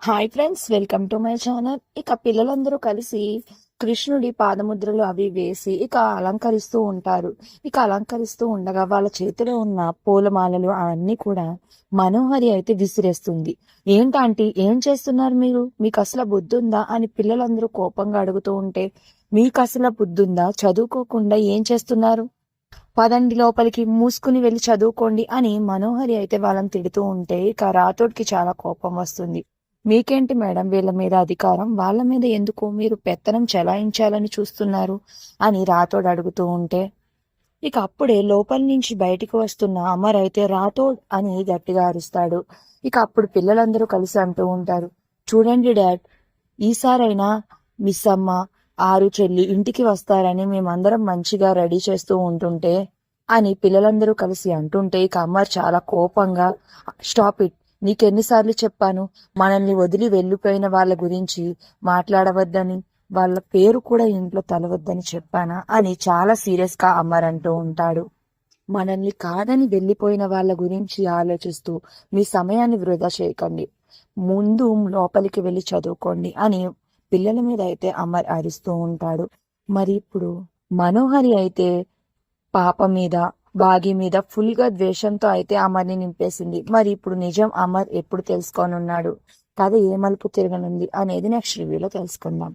Hi friends, welcome to my channel. ఇక పిల్లలందరూ కలిసి కృష్ణుడి పాదముద్రలు అవి వేసి ఇక అలంకరిస్తూ ఉంటారు. ఇక అలంకరిస్తూ ఉండగా వాళ్ళ చేతిలో ఉన్న పూలమాలలు అవన్నీ కూడా మనోహరి అయితే విసిరేస్తుంది. ఏంటంటే ఏం చేస్తున్నారు మీరు? మీకు అసలు బుద్ధుందా అని పిల్లలందరూ కోపంగా అడుగుతూ ఉంటే, మీకు అసలు బుద్ధుందా? చదువుకోకుండా ఏం చేస్తున్నారు? పదండి లోపలికి, మూసుకుని వెళ్ళి చదువుకోండి అని మనోహరి అయితే వాళ్ళని తిడుతూ ఉంటే ఇక రాథోడ్కి చాలా కోపం వస్తుంది. మీకేంటి మేడం వీళ్ళ మీద అధికారం? వాళ్ళ మీద ఎందుకు మీరు పెత్తనం చెలాయించాలని చూస్తున్నారు అని రాథోడ్ అడుగుతూ ఉంటే ఇక అప్పుడే లోపల నుంచి బయటికి వస్తున్న అమర్ అయితే రాథోడ్ అని గట్టిగా అరుస్తాడు. ఇక అప్పుడు పిల్లలందరూ కలిసి అంటూ ఉంటారు, చూడండి డాడ్, ఈసారైనా మిస్ అమ్మ, ఆరు చెల్లి ఇంటికి వస్తారని మేమందరం మంచిగా రెడీ చేస్తూ ఉంటుంటే అని పిల్లలందరూ కలిసి అంటుంటే ఇక అమర్ చాలా కోపంగా, స్టాప్ ఇట్, నీకెన్నిసార్లు చెప్పాను మనల్ని వదిలి వెళ్ళిపోయిన వాళ్ళ గురించి మాట్లాడవద్దని, వాళ్ళ పేరు కూడా ఇంట్లో తలవద్దని చెప్పానా అని చాలా సీరియస్ గా అమర్ అంటూ ఉంటాడు. మనల్ని కాదని వెళ్ళిపోయిన వాళ్ళ గురించి ఆలోచిస్తూ మీ సమయాన్ని వృధా చేయకండి, ముందు లోపలికి వెళ్ళి చదువుకోండి అని పిల్లల మీద అయితే అమర్ అరుస్తూ ఉంటాడు. మరి ఇప్పుడు మనోహరి అయితే పాప మీద, బాగి మీద ఫుల్ గా ద్వేషంతో అయితే అమర్ని నింపేసింది. మరి ఇప్పుడు నిజం అమర్ ఎప్పుడు తెలుసుకోనున్నాడు? కథ ఏ మలుపు తిరగనుంది అనేది నెక్స్ట్ రివ్యూలో తెలుసుకుందాం.